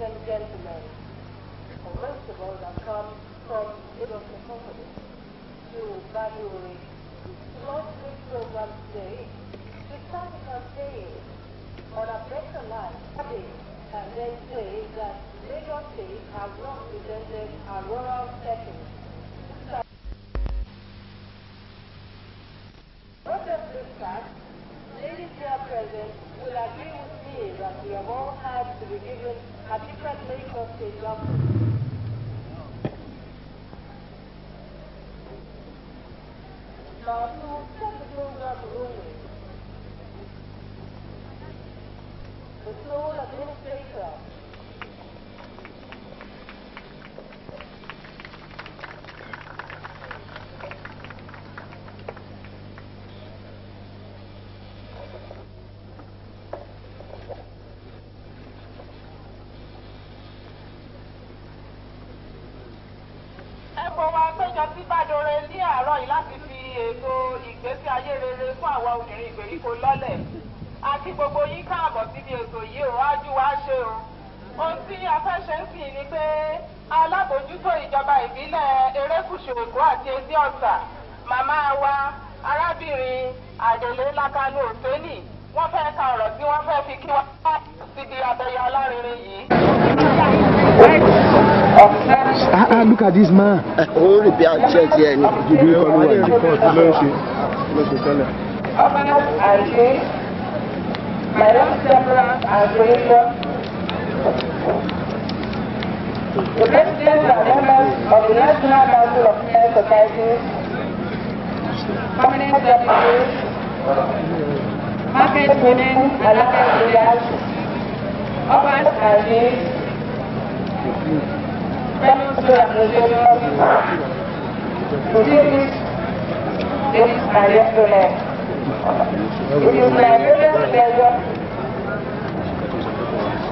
and gentlemen, and most of all that come from Lagos Metropolis to Baduri to launch this program today to start a campaign on a better life, and then say that Lagos State has not presented a rural setting. What does this fact? Ladies here present will agree with me that we have all had to be given a different Lagos State government. Now, to set the program rolling, the sole administrator sí Bádoré ní àárọ̀ yìí láti fi ètò ìgbésí ayé rere fún àwa obìnrin ìgbèríko lọ́lẹ̀. Àti gbogbo yín káàbọ̀ síbi ètò yìí ò ájú wá ṣe o. Ohun tí a fẹ́ ṣe ń sìn ni pé alábòójútó ìjọba ìbílẹ̀ Erékùṣù Èkó àti Etí Ọ̀sà, màmá wa arábìnrin Àdèlé Lákànú Òsénì, wọ́n fẹ́ ka ọ̀rọ̀ tí wọ́n fẹ́ fi kí wọ́n bá síbi abẹ́yẹ alárinrin yìí. Look at this man. Oh, repair check here. the president and members of the National Council of Fair Societies, permanent deputies, market women and market leaders, urban and youth, fellow school administrators, ladies and gentlemen. It is my great pleasure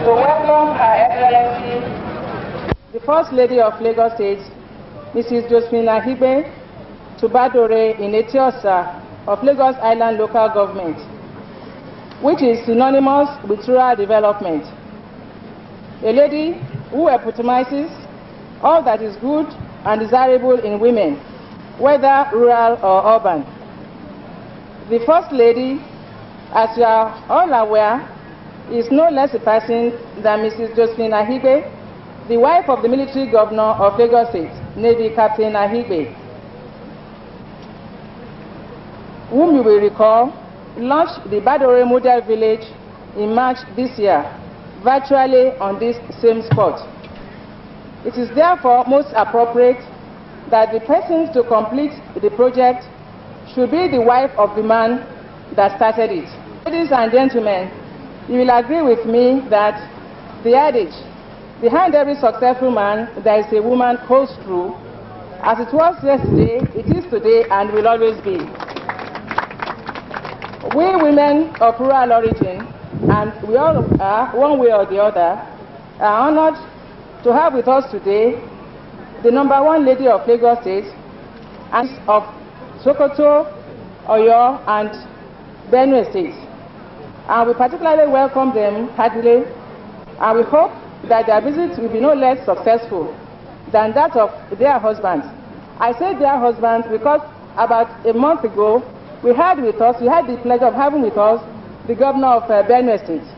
to welcome Her Excellency, the First Lady of Lagos State, Mrs. Josephine Ahigbe, to Bádoré in Etí Ọ̀sà of Lagos Island Local Government, which is synonymous with rural development. A lady who epitomizes all that is good and desirable in women, whether rural or urban. The First Lady, as you are all aware, is no less a person than Mrs. Josephine Ahigbe, the wife of the military governor of Lagos State, Navy Captain Ahigbe, whom you will recall launched the Bádoré Model Village in March this year, virtually on this same spot. It is therefore most appropriate that the person to complete the project should be the wife of the man that started it. Ladies and gentlemen, you will agree with me that the adage, behind every successful man, there is a woman holds true. As it was yesterday, it is today, and will always be. We women of rural origin, and we all are, one way or the other, are honored to have with us today the #1 lady of Lagos State, and of Sokoto, Oyo, and Benue State. And we particularly welcome them heartily, and we hope that their visit will be no less successful than that of their husbands. I say their husbands because about a month ago, we had the pleasure of having with us the governor of Benue State,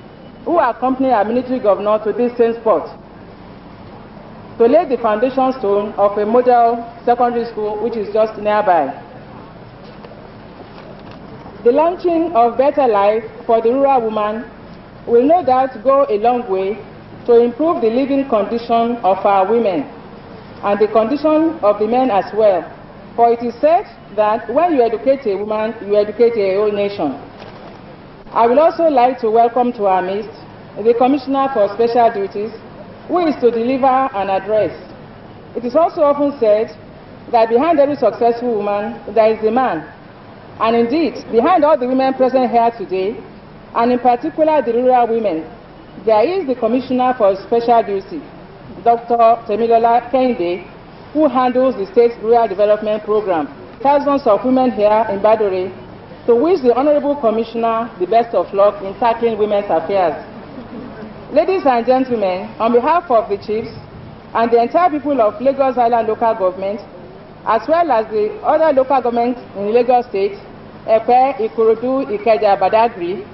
who accompanied our military governor to this same spot to lay the foundation stone of a model secondary school which is just nearby. The launching of Better Life for the rural woman will no doubt go a long way to improve the living condition of our women and the condition of the men as well. For it is said that when you educate a woman, you educate a whole nation. I will also like to welcome to our midst the Commissioner for Special Duties, who is to deliver an address. It is also often said that behind every successful woman, there is a man. And indeed, behind all the women present here today, and in particular the rural women, there is the Commissioner for Special Duty, Dr. Temilola Kehinde, who handles the state's rural development program. Thousands of women here in Bádoré to wish the Honorable Commissioner the best of luck in tackling women's affairs. Ladies and gentlemen, on behalf of the chiefs and the entire people of Lagos Island local government, as well as the other local governments in Lagos State, Epe, Ikorodu, Ikeja, Badagry,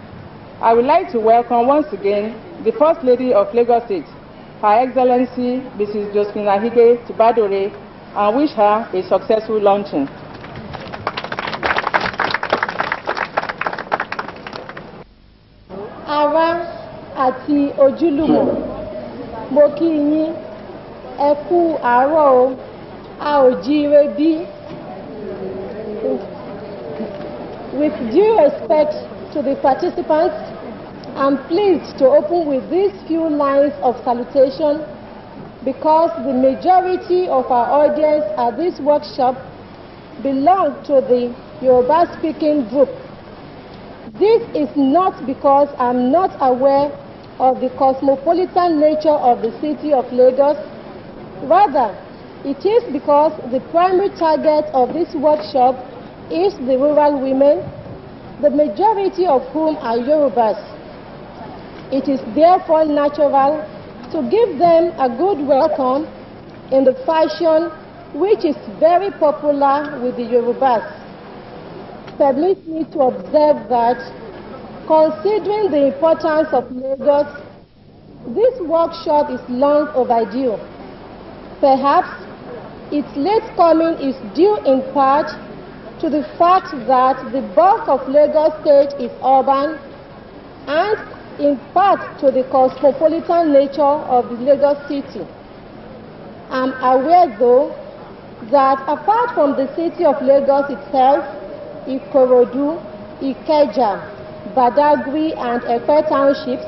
I would like to welcome once again the First Lady of Lagos State, Her Excellency Mrs. Josephine Ahige Tibadore, and wish her a successful launching. Ará àti ojúlùmọ̀, mo kí yín, ẹ kú àárọ̀ o, a ò jíire bí. With due respect to the participants, I'm pleased to open with these few lines of salutation because the majority of our audience at this workshop belong to the Yoruba-speaking group. This is not because I'm not aware of the cosmopolitan nature of the city of Lagos. Rather, it is because the primary target of this workshop is the rural women, the majority of whom are Yorubas. It is therefore natural to give them a good welcome in the fashion which is very popular with the Yorubas. Permit me to observe that, considering the importance of Lagos, this workshop is long overdue. Perhaps its late coming is due in part to the fact that the bulk of Lagos State is urban and in part to the cosmopolitan nature of the Lagos city. I'm aware, though, that apart from the city of Lagos itself, Ikorodu, Ikeja, Badagry, and Epe townships,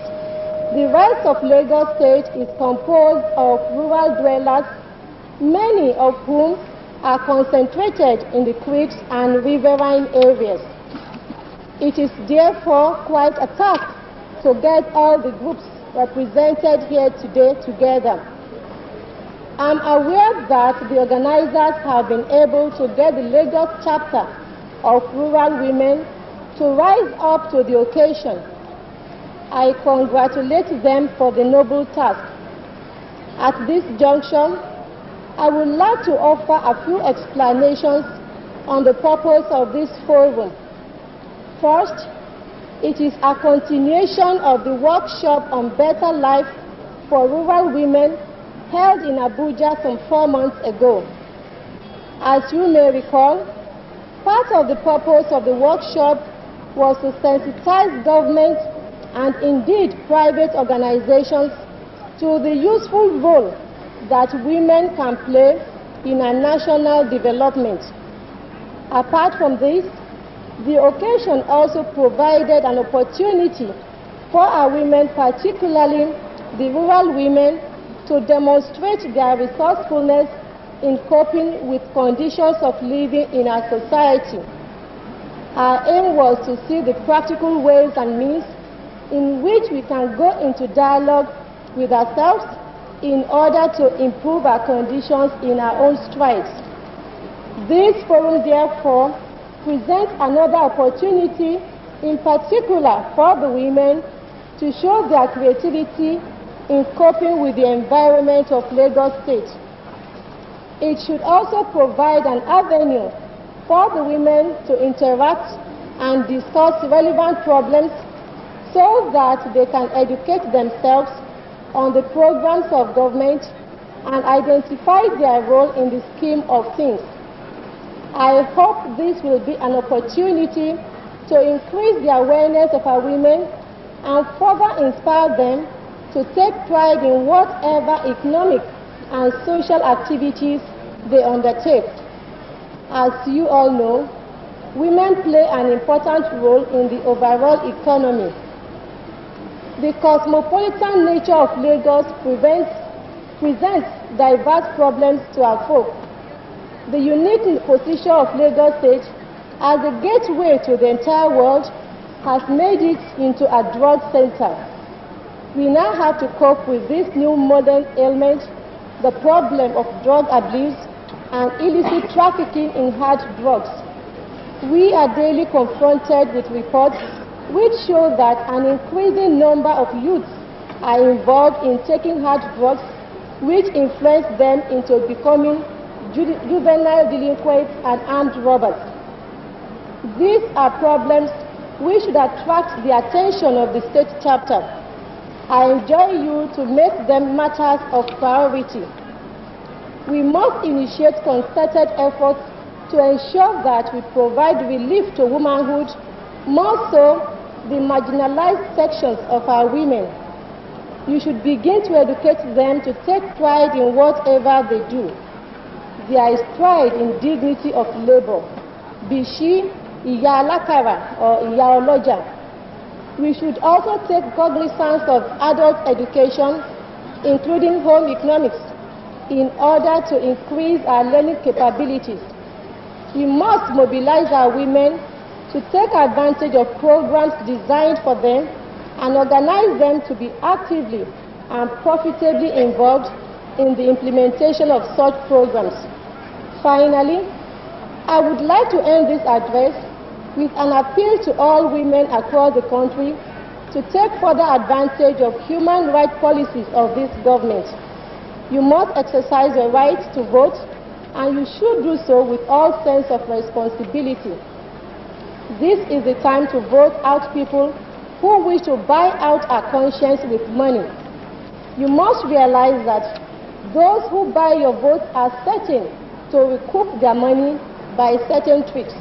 the rest of Lagos State is composed of rural dwellers, many of whom are concentrated in the creeks and riverine areas. It is therefore quite a task to get all the groups represented here today together. I'm aware that the organizers have been able to get the Lagos chapter of rural women to rise up to the occasion. I congratulate them for the noble task. At this junction, I would like to offer a few explanations on the purpose of this forum. First, it is a continuation of the workshop on better life for rural women held in Abuja some 4 months ago. As you may recall, part of the purpose of the workshop was to sensitize government and indeed private organizations to the useful role that women can play in our national development. Apart from this, the occasion also provided an opportunity for our women, particularly the rural women, to demonstrate their resourcefulness in coping with conditions of living in our society. Our aim was to see the practical ways and means in which we can go into dialogue with ourselves in order to improve our conditions in our own strides. This forum, therefore, presents another opportunity, in particular for the women, to show their creativity in coping with the environment of Lagos State. It should also provide an avenue for the women to interact and discuss relevant problems so that they can educate themselves on the programs of government and identify their role in the scheme of things. I hope this will be an opportunity to increase the awareness of our women and further inspire them to take pride in whatever economic and social activities they undertake. As you all know, women play an important role in the overall economy. The cosmopolitan nature of Lagos presents diverse problems to our folk. The unique position of Lagos State as a gateway to the entire world has made it into a drug center. We now have to cope with this new modern ailment, the problem of drug abuse and illicit trafficking in hard drugs. We are daily confronted with reports which show that an increasing number of youths are involved in taking hard drugs, which influence them into becoming juvenile delinquents and armed robbers. These are problems which should attract the attention of the state chapter. I enjoin you to make them matters of priority. We must initiate concerted efforts to ensure that we provide relief to womanhood, more so the marginalized sections of our women. You should begin to educate them to take pride in whatever they do. There is pride in dignity of labor, be she Iya Alakara or Iya Oloja. We should also take cognizance of adult education, including home economics, in order to increase our learning capabilities. We must mobilize our women to take advantage of programs designed for them and organize them to be actively and profitably involved in the implementation of such programs. Finally, I would like to end this address with an appeal to all women across the country to take further advantage of human rights policies of this government. You must exercise your right to vote, and you should do so with all sense of responsibility. This is the time to vote out people who wish to buy out our conscience with money. You must realize that those who buy your vote are certain to recoup their money by certain tricks.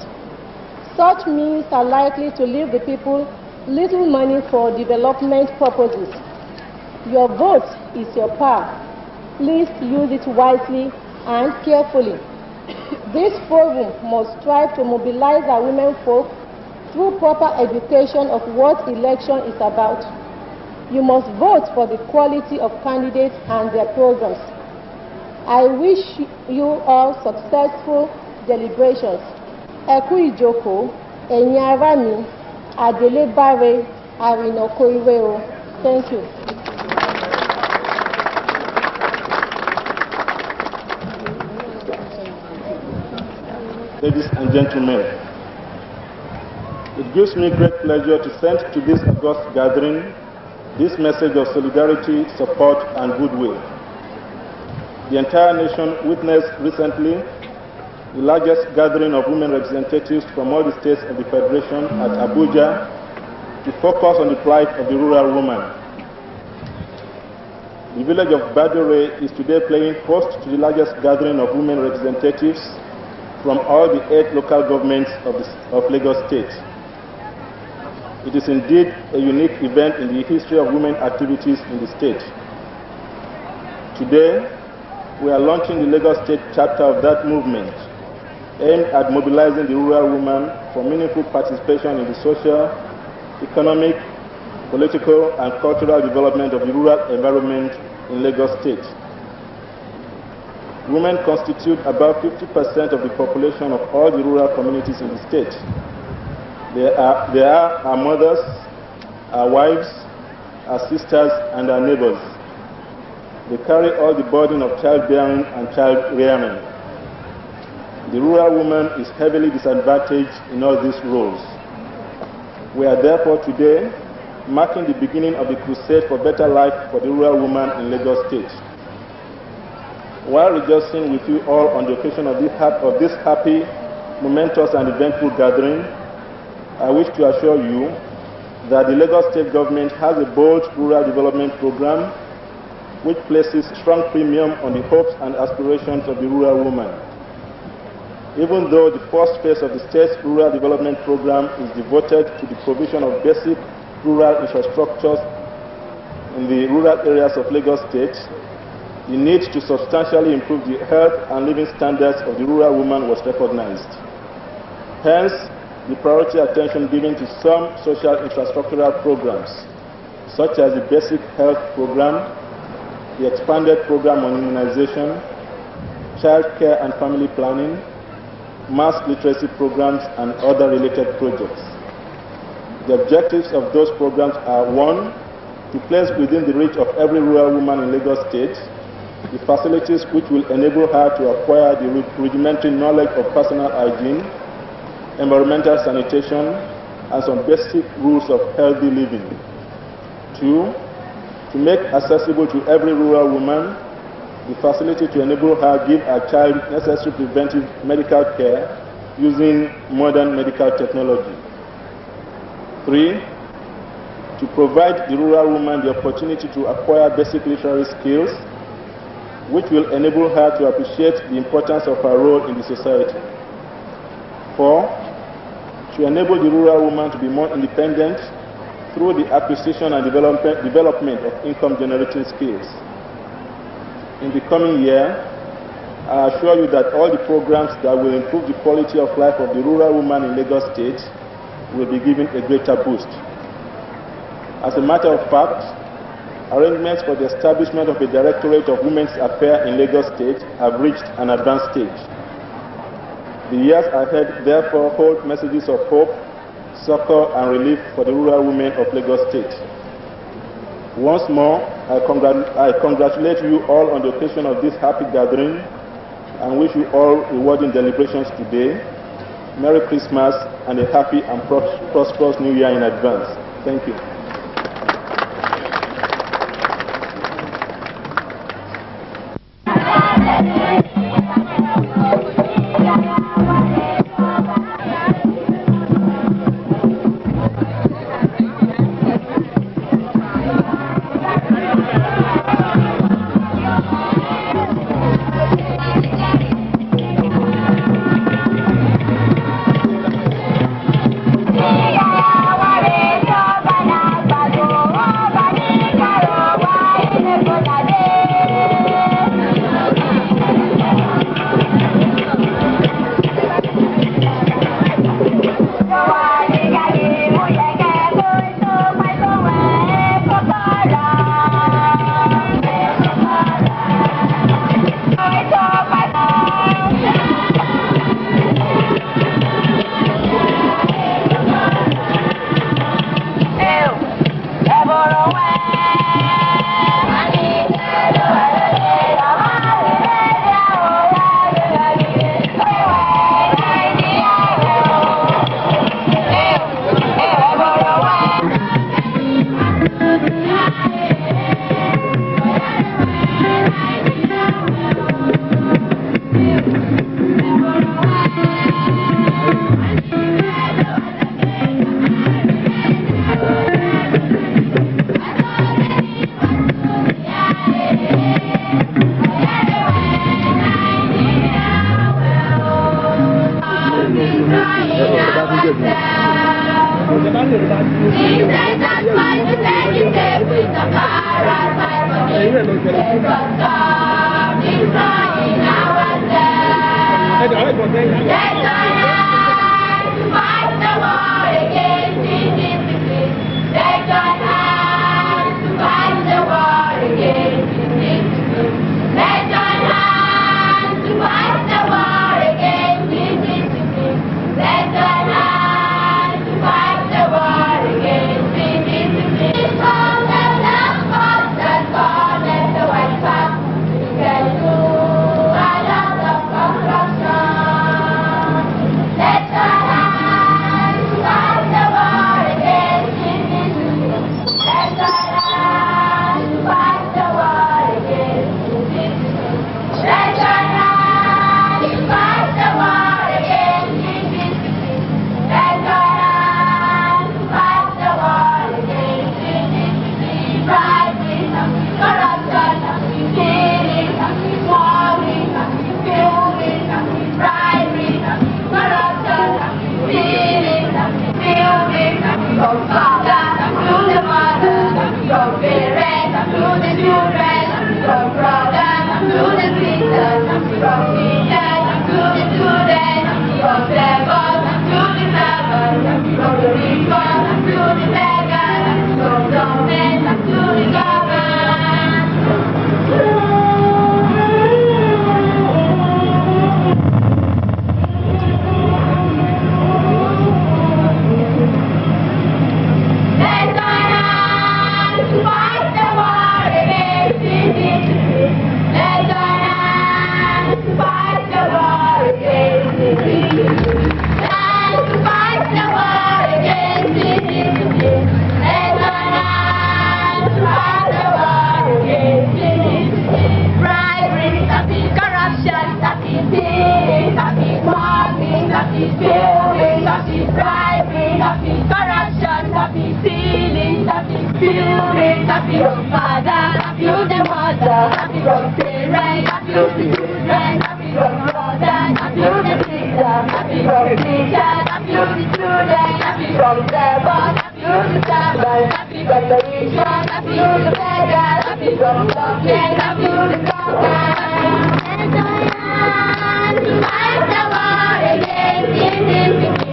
Such means are likely to leave the people little money for development purposes. Your vote is your power. Please use it wisely and carefully. This forum must strive to mobilize our women folk through proper education of what election is about. You must vote for the quality of candidates and their programs. I wish you all successful deliberations. Ẹkú ìjókòó, ẹ̀yin ará mi, Adélébáre, Àrìnàkò ire o. Thank you. Ladies and gentlemen, it gives me great pleasure to send to this august gathering this message of solidarity, support, and goodwill. The entire nation witnessed recently the largest gathering of women representatives from all the states of the Federation at Abuja to focus on the plight of the rural woman. The village of Badore is today playing host to the largest gathering of women representatives from all the 8 local governments of Lagos State. It is indeed a unique event in the history of women activities in the state. Today, we are launching the Lagos State chapter of that movement, aimed at mobilizing the rural woman for meaningful participation in the social, economic, political, and cultural development of the rural environment in Lagos State. Women constitute about 50% of the population of all the rural communities in the state. They are our mothers, our wives, our sisters, and our neighbors. They carry all the burden of childbearing and child rearing. The rural woman is heavily disadvantaged in all these roles. We are therefore today marking the beginning of the crusade for better life for the rural woman in Lagos State. While rejoicing with you all on the occasion of this happy, momentous, and eventful gathering, I wish to assure you that the Lagos State government has a bold rural development program which places strong premium on the hopes and aspirations of the rural woman. Even though the first phase of the state's rural development program is devoted to the provision of basic rural infrastructures in the rural areas of Lagos State, the need to substantially improve the health and living standards of the rural woman was recognized. Hence, the priority attention given to some social infrastructural programs, such as the basic health program, the expanded program on immunization, child care and family planning, mass literacy programs, and other related projects. The objectives of those programs are: 1, to place within the reach of every rural woman in Lagos State the facilities which will enable her to acquire the rudimentary knowledge of personal hygiene, environmental sanitation, and some basic rules of healthy living. 2, to make accessible to every rural woman the facility to enable her give her child necessary preventive medical care using modern medical technology. 3, to provide the rural woman the opportunity to acquire basic literary skills, which will enable her to appreciate the importance of her role in the society. 4, to enable the rural woman to be more independent through the acquisition and development of income-generating skills. In the coming year, I assure you that all the programs that will improve the quality of life of the rural woman in Lagos State will be given a greater boost. As a matter of fact, arrangements for the establishment of a Directorate of Women's Affairs in Lagos State have reached an advanced stage. The years ahead therefore hold messages of hope, succor and relief for the rural women of Lagos State. Once more, I congratulate you all on the occasion of this happy gathering and wish you all rewarding deliberations today. Merry Christmas and a happy and prosperous New Year in advance. Thank you. from parents, happy to students, happy from mothers, happy to the teachers, happy from teachers, happy to the students, happy from servants, happy to the servants, happy from the rich ones, happy to the beggars, happy from suffering, happy to the conquerors. Fight the war against indifference.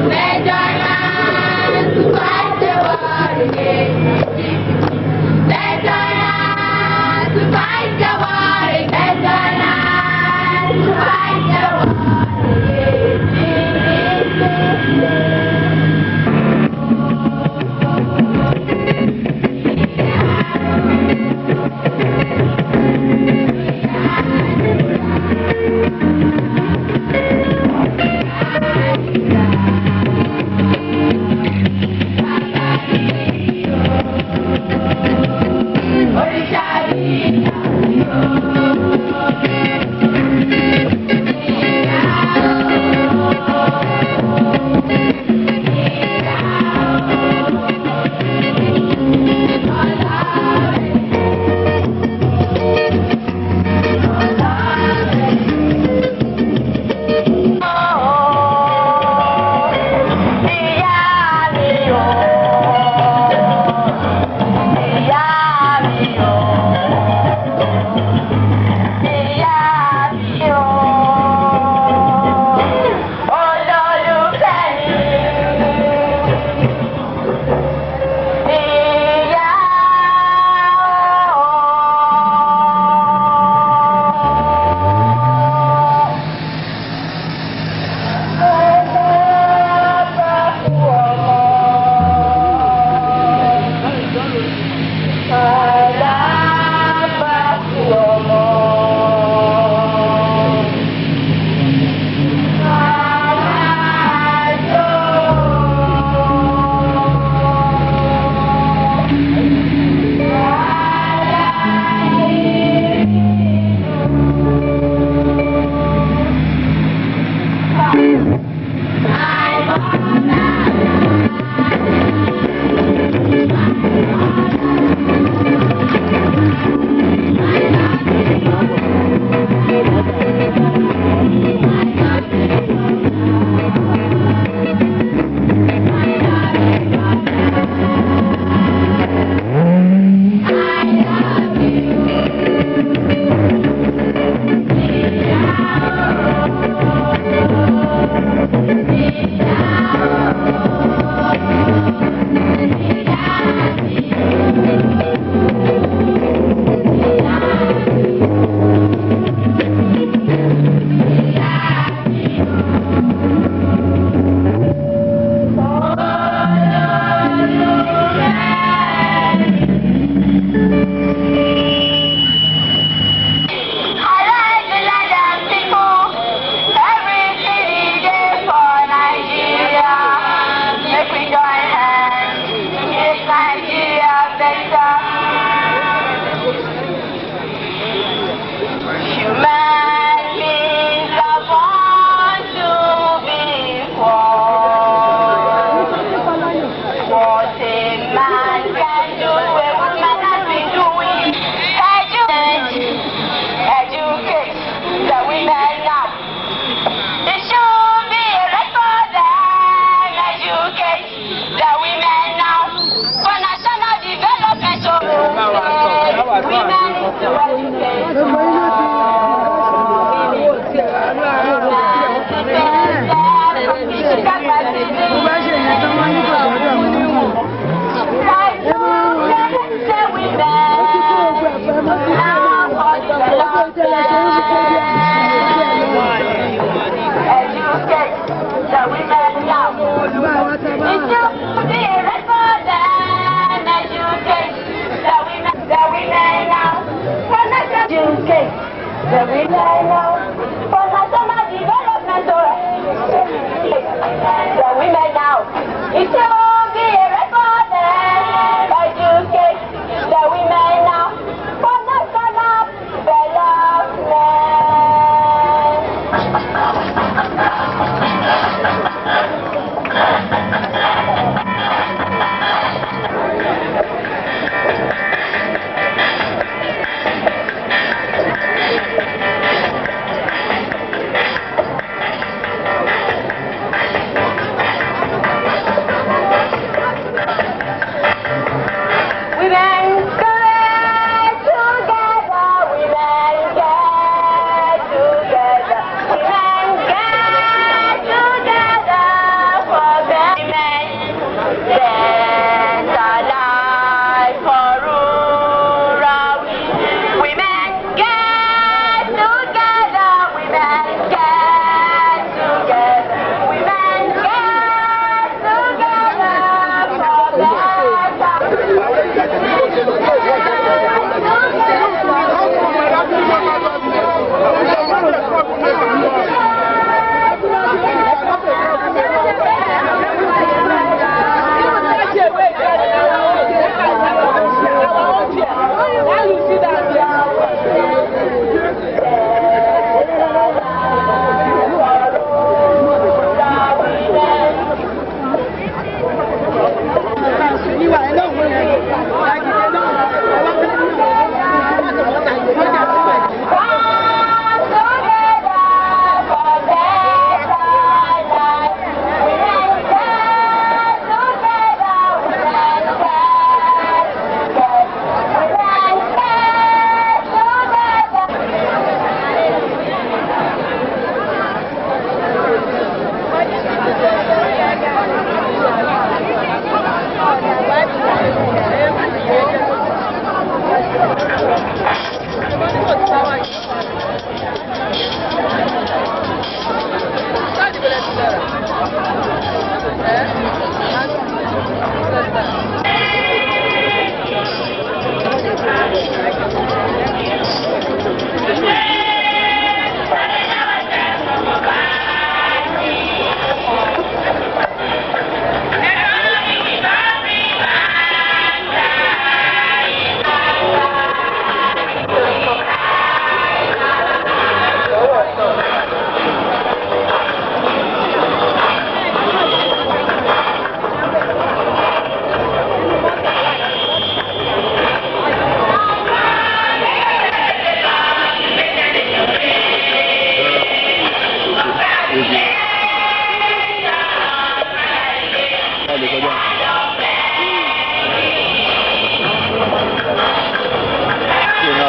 Raise your hands to fight the war against indifference. Raise your hands to fight the war against. Raise your hands to fight the war against indifference.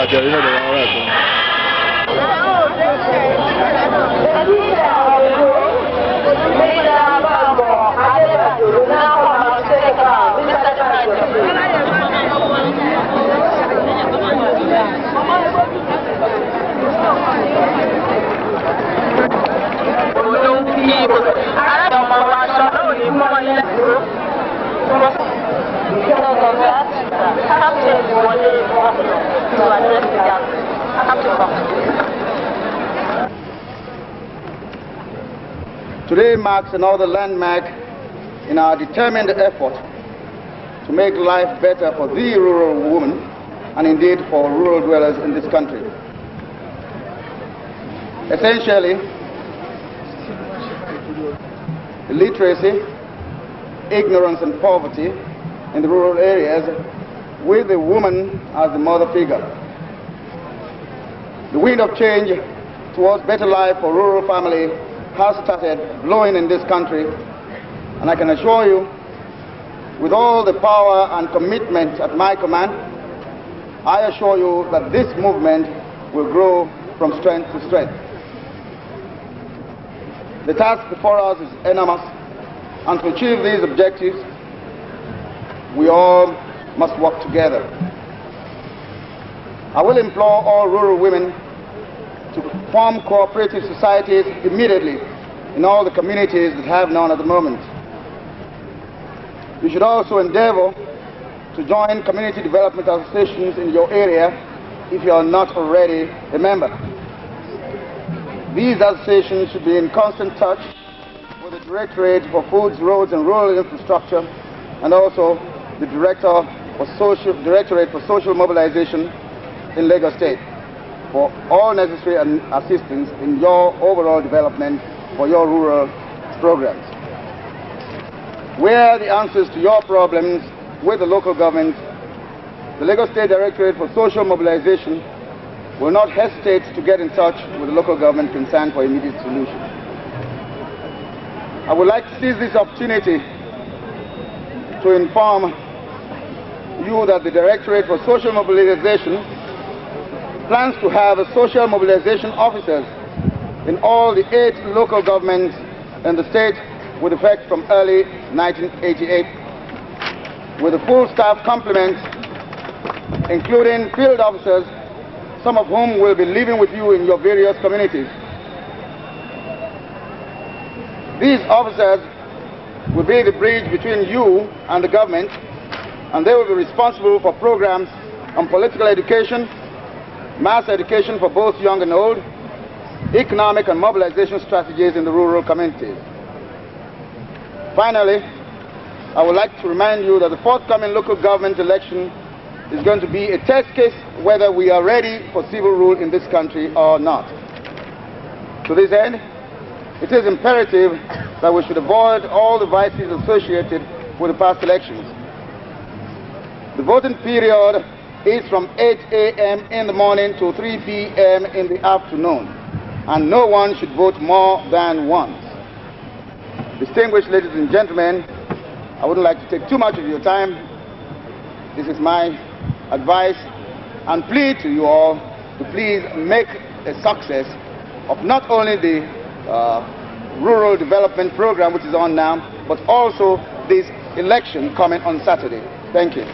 àtẹ̀rí náà lọ́wọ́ wá ẹ̀kọ́. Today marks another landmark in our determined effort to make life better for the rural woman and indeed for rural dwellers in this country. Essentially, illiteracy, ignorance and poverty in the rural areas with the woman as the mother figure. The wind of change towards better life for rural family has started blowing in this country, and I can assure you, with all the power and commitment at my command, I assure you that this movement will grow from strength to strength. The task before us is enormous, and to achieve these objectives, we all must work together. I will implore all rural women to form cooperative societies immediately in all the communities that have none at the moment. You should also endeavor to join community development associations in your area if you are not already a member. These associations should be in constant touch with the Directorate for Foods, Roads and Rural Infrastructure and also the Directorate for Social Mobilization in Lagos State for all necessary assistance in your overall development for your rural programs. Where the answers to your problems with the local government, the Lagos State Directorate for Social Mobilization will not hesitate to get in touch with the local government concerned for immediate solution. I would like to seize this opportunity to inform you that the Directorate for Social Mobilization plans to have social mobilization officers in all the 8 local governments in the state with effect from early 1988, with a full staff complement, including field officers, some of whom will be living with you in your various communities. These officers will be the bridge between you and the government, and they will be responsible for programs on political education, mass education for both young and old, economic and mobilization strategies in the rural communities. Finally, I would like to remind you that the forthcoming local government election is going to be a test case whether we are ready for civil rule in this country or not. To this end, it is imperative that we should avoid all the vices associated with the past elections. The voting period is from 8 a.m. in the morning to 3 p.m. in the afternoon, and no one should vote more than once. Distinguished ladies and gentlemen, I wouldn't like to take too much of your time. This is my advice and plea to you all to please make a success of not only the rural development program which is on now, but also this election coming on Saturday. Thank you.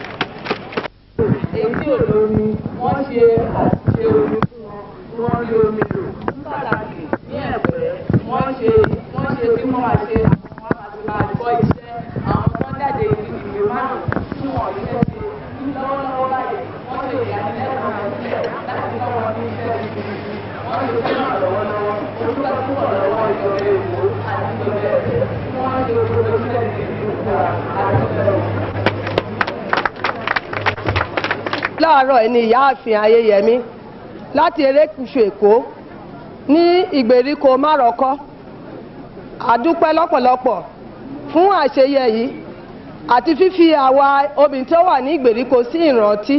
Láàárọ̀ ẹni ìyáàfin Ayéyẹmí láti erékùṣù Èkó ní ìgbèríko Márọ̀kọ́. Àdúpẹ́ lọ́pọ̀lọpọ̀ fún àṣeyẹ yìí àti fífi àwa obìnrin tó wà ní ìgbèríko sí ìrántí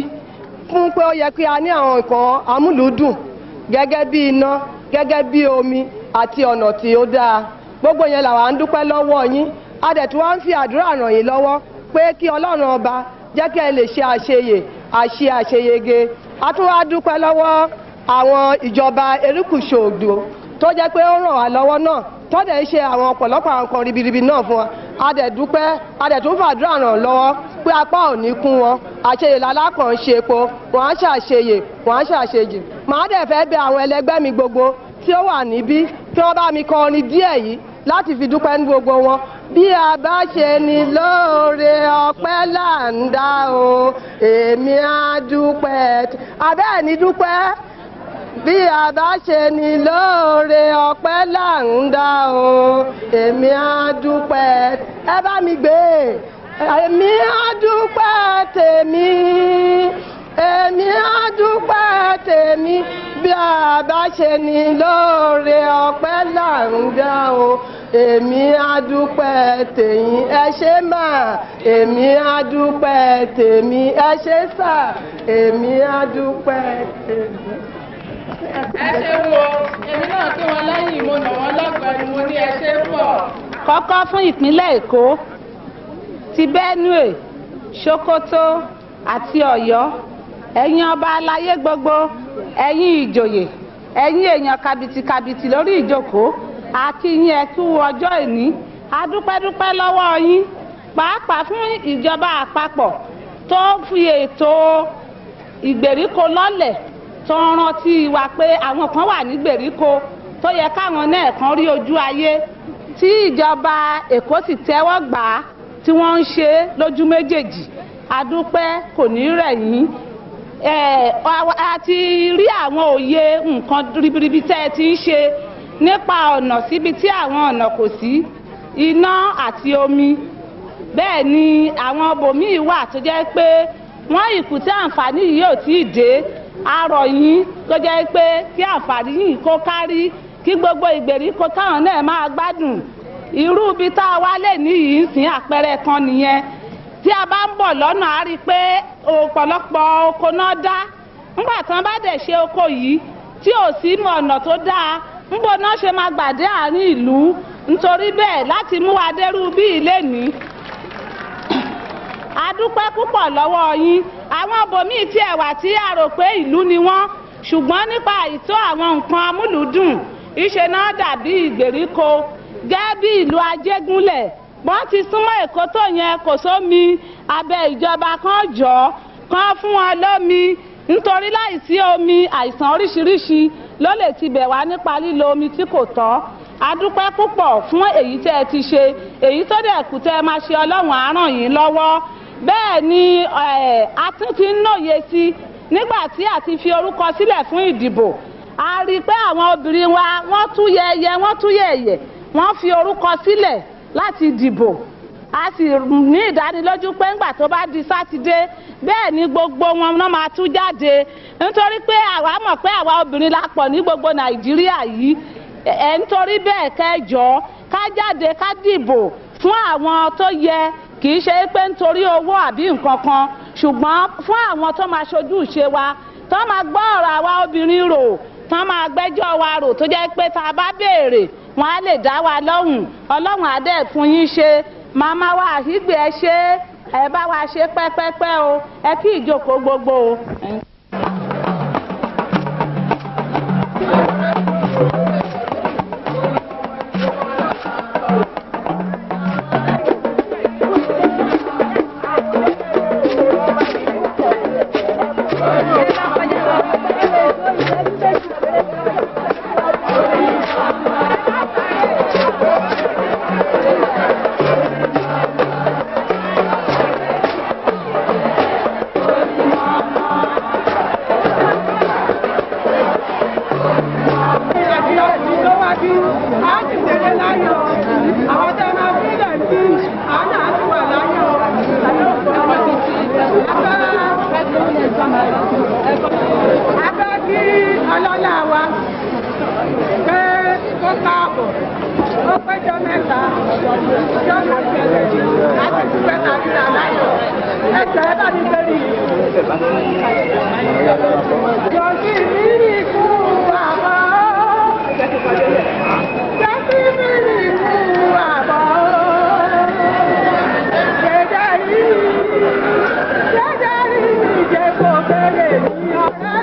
fún pé ó yẹ kí a ní àwọn nǹkan amúlùúdùn gẹ́gẹ́ bí iná, gẹ́gẹ́ bí omi àti ọ̀nà tí ó dáa. Gbogbo yẹn làwa ń dúpẹ́ lọ́wọ́ yín. A dẹ̀ tún wá ń fi àdúrà ràn yín lọ́wọ́ pé kí Ọlọ́run ọba jẹ́ kí ẹ lè ṣe àṣeyẹ àṣeyege a tún wá dúpẹ́ lọ́wọ́ àwọn ìjọba erékùṣù Oǹdó tó jẹ́ pé ó ràn wá lọ́wọ́ náà tó dẹ̀ ń ṣe àwọn ọ̀pọ̀lọpọ̀ àwọn nǹkan ribiribi náà fún wa. A dẹ̀ dúpẹ́, a dẹ̀ tún fàdúrà ràn lọ́wọ́ pé apá ò ní kún wọn. Àṣeyè lálákàn ń ṣe epo, wọ́n á ṣàṣeyè, wọ́n á ṣàṣejì. Màá dẹ̀ fẹ́ bẹ̀ àwọn ẹlẹgbẹ́ mi gbogbo tí ó wà níbí kí wọ́n bá mi kọ orin díẹ̀ yìí láti fi dúpẹ́ ní gbogbo wọn. Bí a bá ṣe ni lóore ọpẹ́ là ń dá o, èmi á dúpẹ́. Abẹ́ẹ̀ ni dúpẹ́. Bí a bá ṣe ni lóore ọpẹ́ là ń dá o, èmi á dúpẹ́. Ẹ bá mi gbé. Èmi á dúpẹ́ tèmi. Èmi á dúpẹ́ tèmi. Bí a bá ṣe ni lóore ọpẹ́ là ń dá o, èmi á dúpẹ́ tèyín. Ẹ ṣé mà, èmi á dúpẹ́ tèmi. Ẹ ṣé sà, èmi á dúpẹ́ tèmi. Ẹ ṣé wo, èmi náà kí wọn lẹ́yìn mo nà wọ́n lọ́gbẹ̀ẹ́ ni mo ní ẹ ṣé pọ̀. Kọ́kọ́ fún ìpínlẹ̀ Èkó, ti Benue, Sokoto àti Ọ̀yọ́, ẹ̀yin ọba aláyé gbogbo, ẹ̀yin ìjòyè, ẹ̀yin èèyàn kàbìtìkàbìtì lórí ìjókòó, àti yín ẹ kú ọjọ́ ìní. A dúpẹ́ lọ́wọ́ yín, pàápàá fún ìjọba àpapọ̀ tó fi ètò ìgbèríko lọ́lẹ̀ tó ń rántí wa pé àwọn kan wà ní gbèríko tó yẹ káwọn náà kan rí ojú ayé, tí ìjọba Èkó sì tẹ́wọ́ gbà á tí wọ́n ń ṣe lójú méjèèjì. A dúpẹ́, kò ní rẹ̀ yín. A ti rí àwọn òye nǹkan ribiribi tẹ́ ẹ ti ń ṣe nípa ọ̀nà síbi tí àwọn ọ̀nà kò sí, iná àti omi. Bẹ́ẹ̀ ni àwọn ibòmíì wà tó jẹ́ pé wọ́n ìkù tí àǹfààní yìí ò tí ì dé. A rọ̀ yín tó jẹ́ pé kí àǹfààní yìí kó kárí, kí gbogbo ìgbèríko táwọn náà máa gbádùn. Irú ibi tá a wá lè ní yìí ń sìn àpẹẹrẹ kan nìyẹn. Tí a bá ń bọ̀ lọ́nà a rí i pé ọ̀pọ̀lọpọ̀ oko náà dá. Nígbà tí wọ́n bá dẹ̀ ṣe oko yìí tí ò sí ọ̀nà tó dáa, níbo náà ṣe máa gbàdé àárín ìlú. Nítorí bẹ́ẹ̀ láti mú wa dérú bí ilé ní. A dúpẹ́ púpọ̀ lọ́wọ́ yín. Àwọn ibòmíì tí ẹ wà tí a rò pé ìlú ni wọ́n, ṣùgbọ́n nípa ìtó àwọn nǹkan amúlùúdùn ìṣe náà dàbí ìgbèríko. Gẹ́gẹ́ bí ìlú Ajégúnlẹ̀, wọ́n ti súnmọ́ Èkó tó yẹn kò sómi, abẹ́ ìjọba kan jọ kan fún wọn lómi. Nítorí láìsí omi àìsàn oríṣiríṣi ló lè ti bẹ̀ wá nípa lílo omi tí kò tọ́. A dúpẹ́ púpọ̀ fún èyí tẹ́ ẹ ti ṣe, èyí tó dẹ̀ kù tẹ́ ẹ máa ṣe Ọlọ́run á ràn yín lọ́wọ́. Bẹ́ẹ̀ ni a tún ti ń lóye sí nígbà tí a ti fi orúkọ sílẹ̀ fún ìdìbò. A rí i pé àwọn obìnrin wa wọ́n tú yẹyẹ, wọ́n tú yẹ̀yẹ̀, wọ́n fi orúkọ sílẹ̀ láti dìbò. A sì ní ìdánilójú pé ńgbà tó bá di Sátidé bẹ́ẹ̀ ni gbogbo wọn náà máa tú jáde. Nítorí pé àwa mọ̀ pé àwa obìnrin la pọ̀ ní gbogbo Nàìjíríà yìí. Nítorí bẹ́ẹ̀ kẹjọ ká jáde ká dìbò fún àwọn tó yẹ, kì í ṣe pé nítorí owó àbí nǹkan kan, ṣùgbọ́n fún àwọn tó máa ṣojú ìṣe wa, tó máa gbọ́ ọ̀rọ̀ àwa obìnrin rò, tó máa gbẹ́jọ́ wa rò, tó jẹ́ pé tá a bá béèrè wọn á lè dá wa lóhùn. Ọlọ́run á dẹ̀ fún yín ṣe. Màmá wa Àhígbè ẹ ṣé, ẹ bá wa ṣe pẹ́pẹ́pẹ́ o, ẹ kí ìjókòó gbogbo o. Yeah.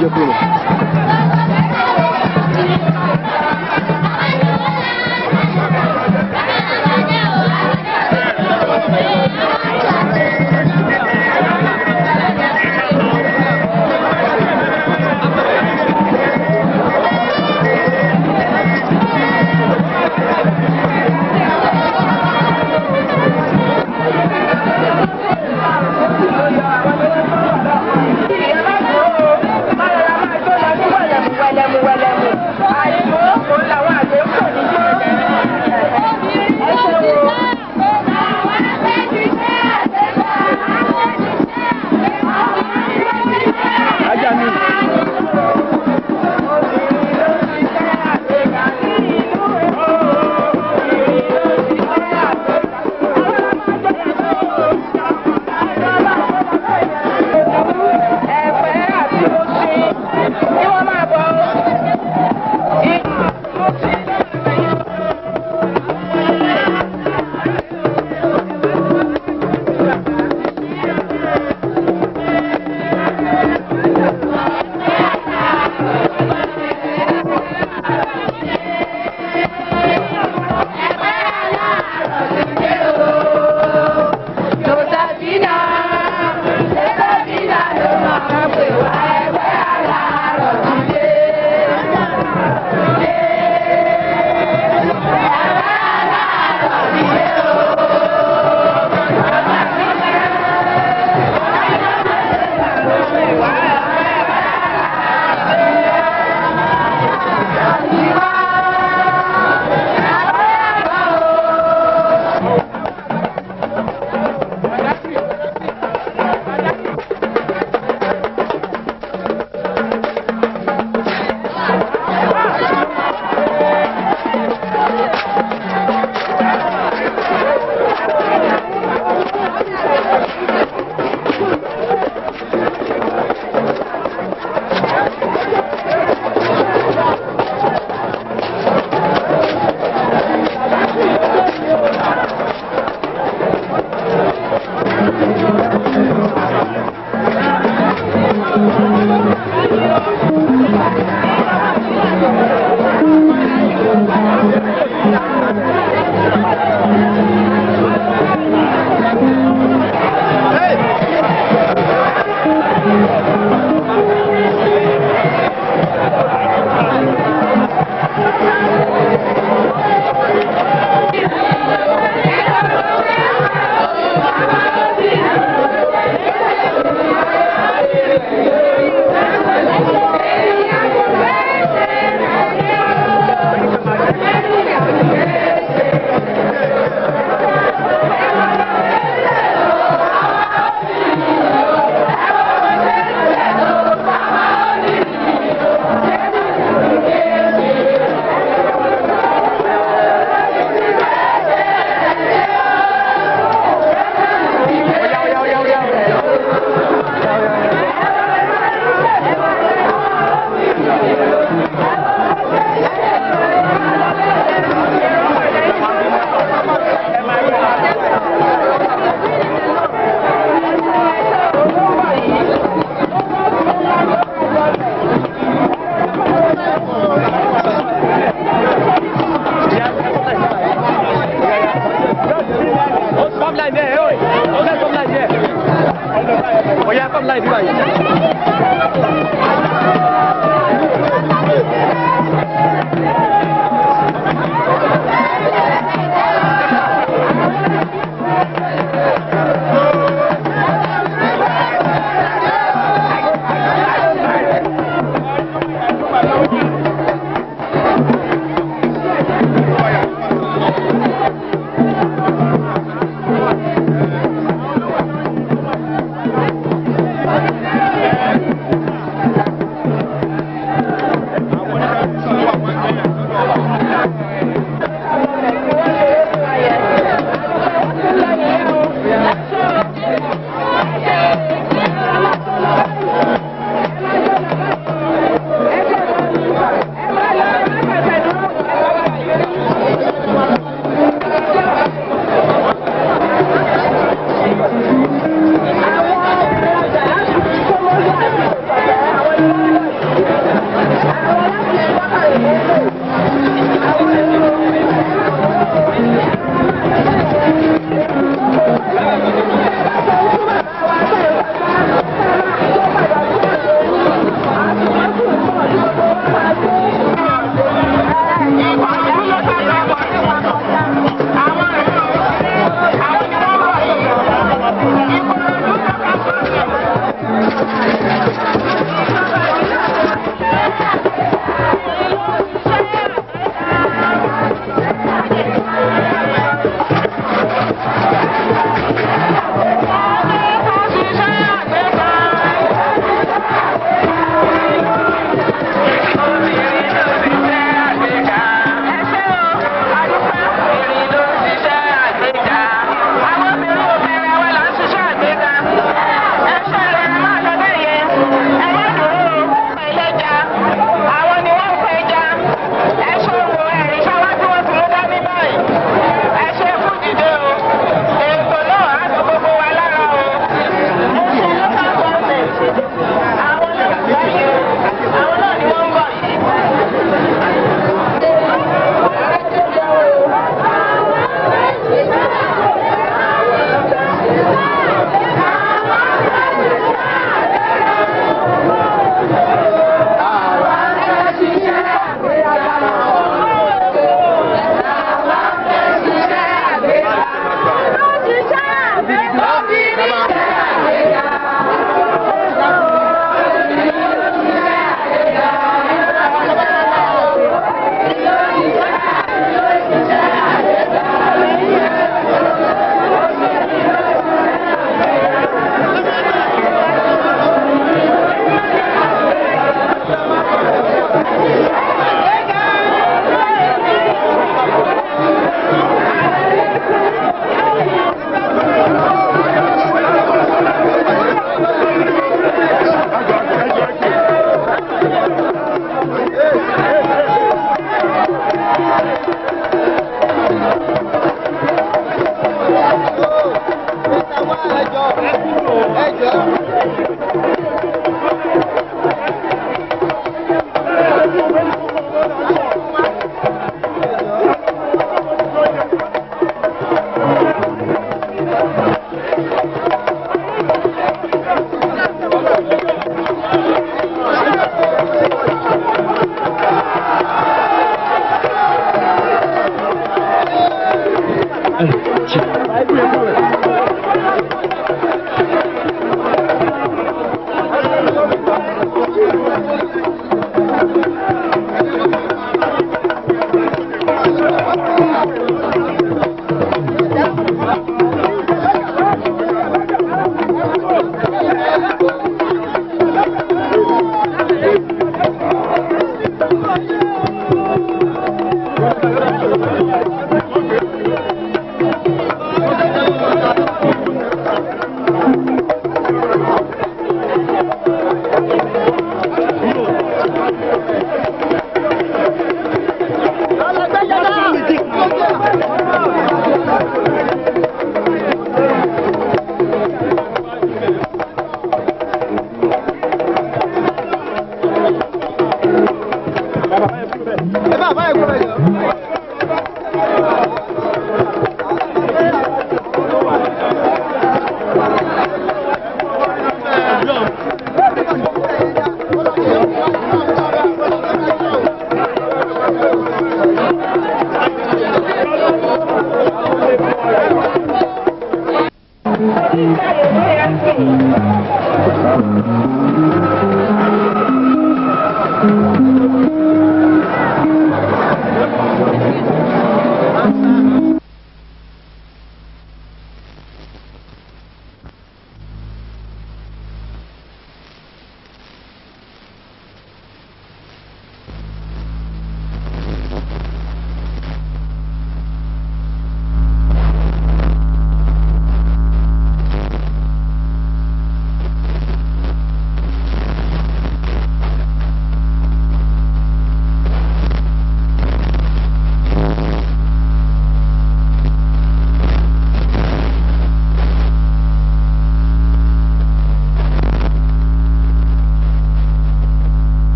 jẹ́ kúrò.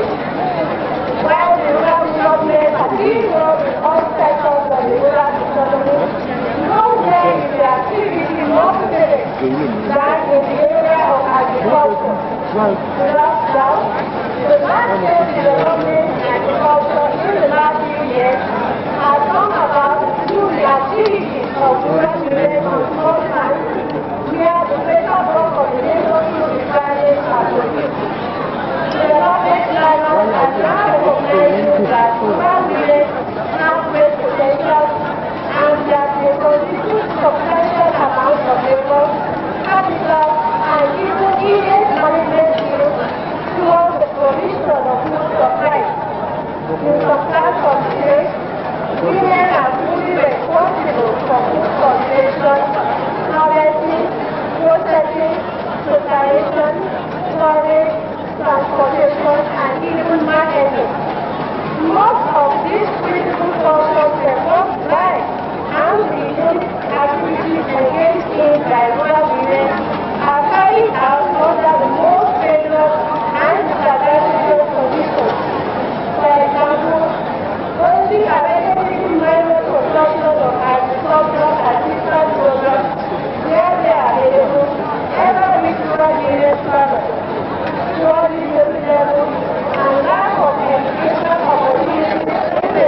While the rural government has women are fully responsible for food cultivation, harvesting, processing, preparation, storage, transportation, and even marketing. Most of these critical functions performed by and within activities engaged in by rural women are carried out under the most strenuous and disadvantageous conditions. For example, only a relatively minor proportion of agricultural assistance programs where they are available ever reach rural women's farmers. Poor literacy level and lack of educational opportunities in the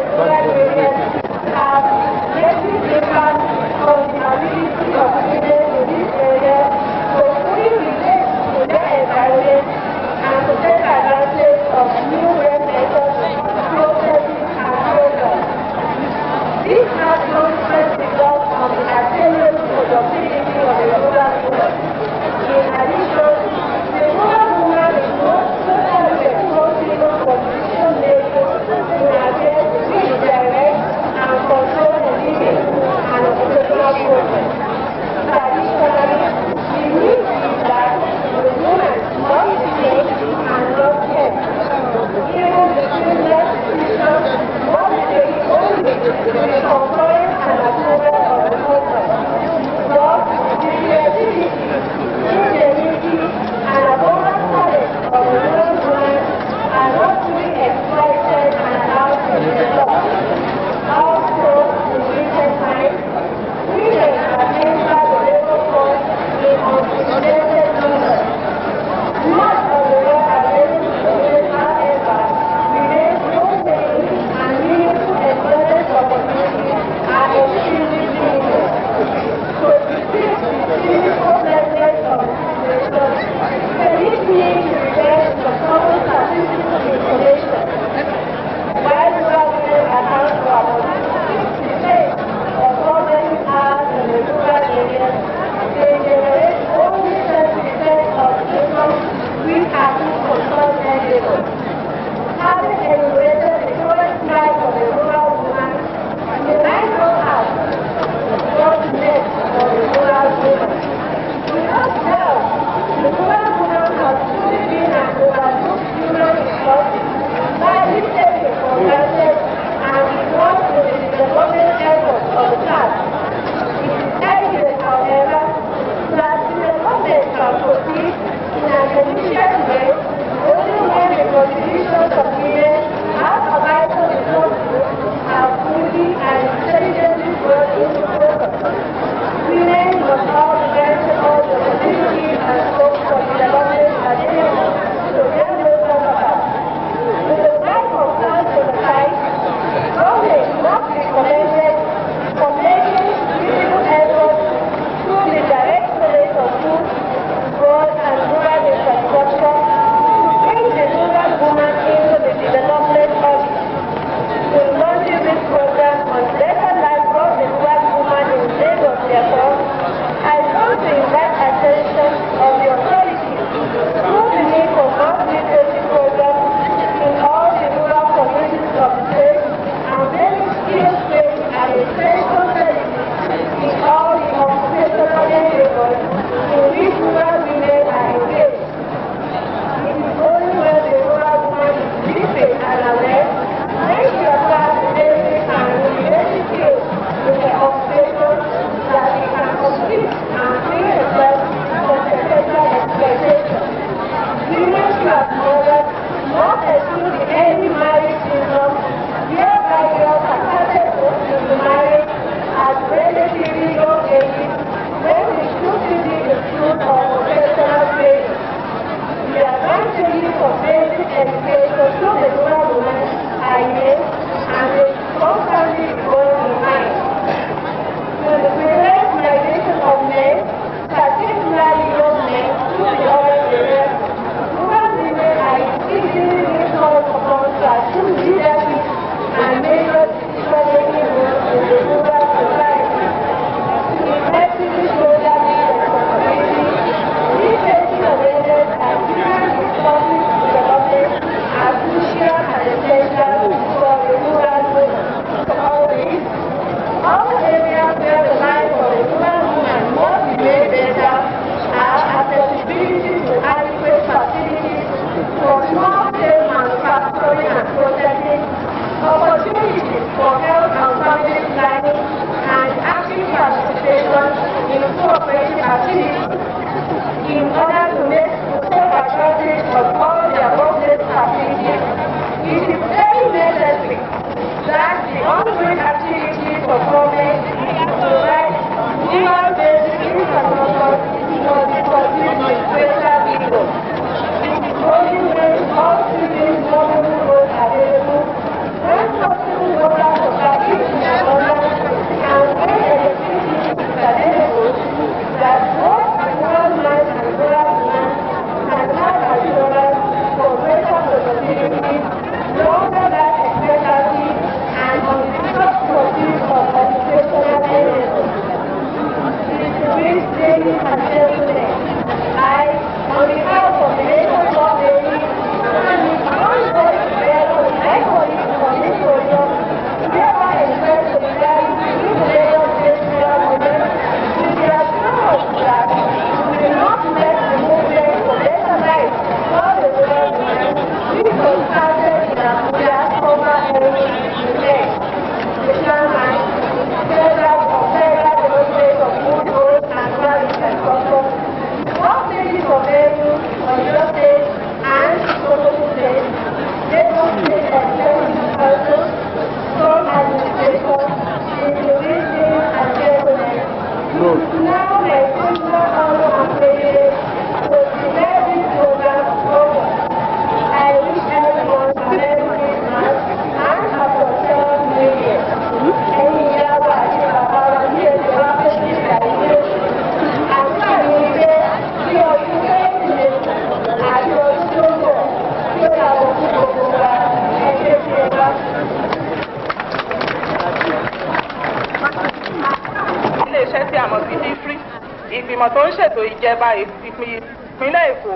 ìgbìmọ̀ tó ń ṣètò ìjẹba ìpínlẹ̀ Èkó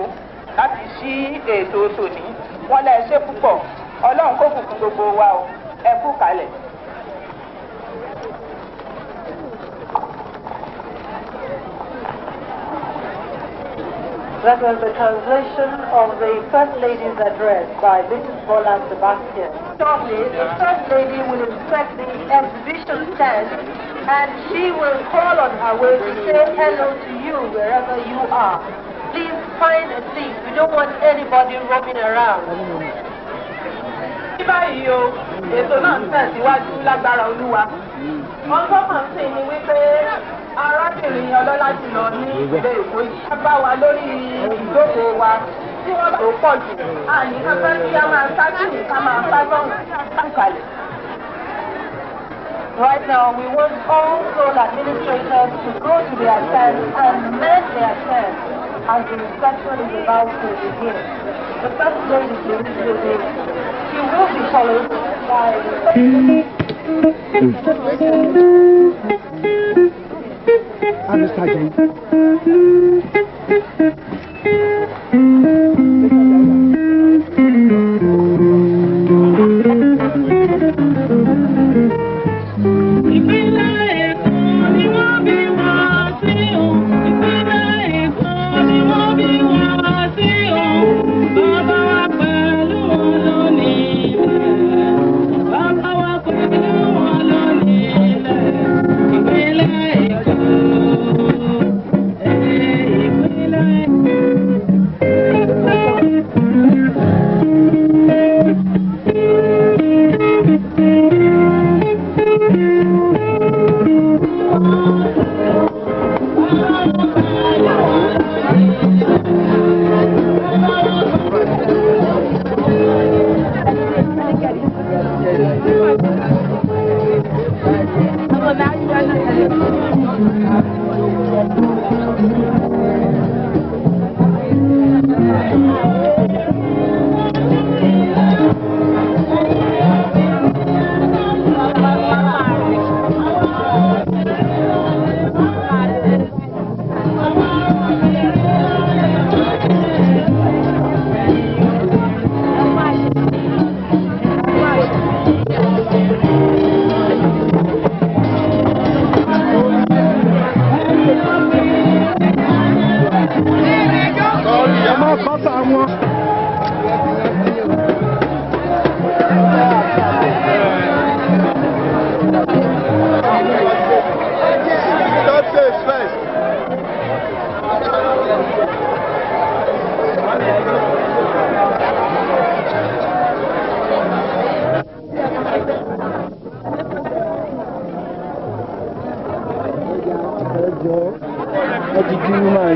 láti ṣí ètò tòní. Wọ́n lẹ ṣe púpọ̀. Ọlọ́run kó bùkún gbogbo wa o. Ẹ kú kalẹ̀. That was the translation of the First Lady's address by Mrs. Bola Sebastian. Shortly, the First Lady will inspect the exhibition stand and she will call on her way to say hello to you wherever you are. Please find a seat. We don't want anybody roaming around. Báyìí o, ètò náà ń tẹ̀síwájú lágbára Olúwa. Ọjọ́ kan sì ni wípé arábìnrin ọlọ́lá jùlọ ní ilé Èkó yìí bá wa lórí ìjókòó wa tí wọ́n bá tó pọ̀ jù. Àní kápẹ́ kí a máa sákìrì ká máa ságbọ́n kalẹ̀. Right now, we want all sole administrators to go to their stands and mend their stands as the reception is about to begin. The First Lady will be, she will be followed by the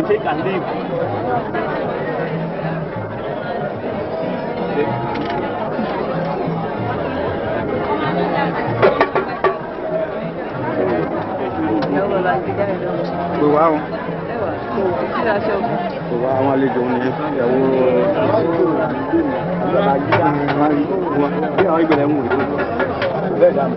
Take and leave. Wow. Àwọn àlejò ní ìyàwó bí àwọn ìgbẹ̀lẹ̀ ń wò bẹ́ẹ̀ dáa.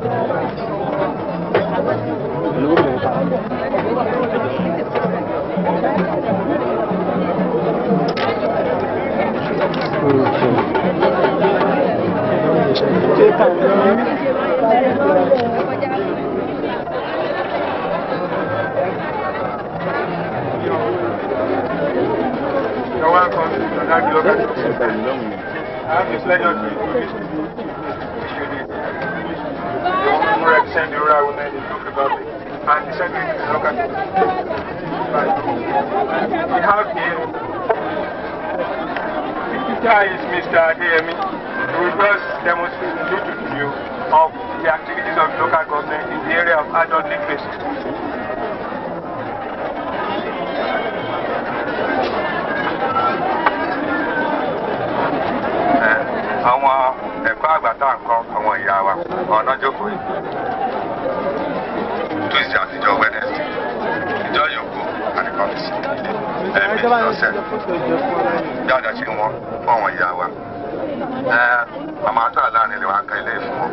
You're welcome to the local I have the pleasure to introduce to you who represent the rural women in the local government and the secretary to the local government. We have here, the teacher is Mr. Adeyemi, who will just demonstrate to you of the activities of the local government in the area of adult literacy. Àwọn ẹ̀kọ́ àgbàtà nǹkan àwọn ìyá wa ọ̀nà jókòó yìí. Tuesday àtijọ́ Wednesday, ìjọ yòókù àdìkọ́mísì. Ẹ̀mí lọ́sẹ̀ jáde sí wọn fún àwọn ìyá wa. Màmá tó àláàrin lè wá ká ilé fún wọn.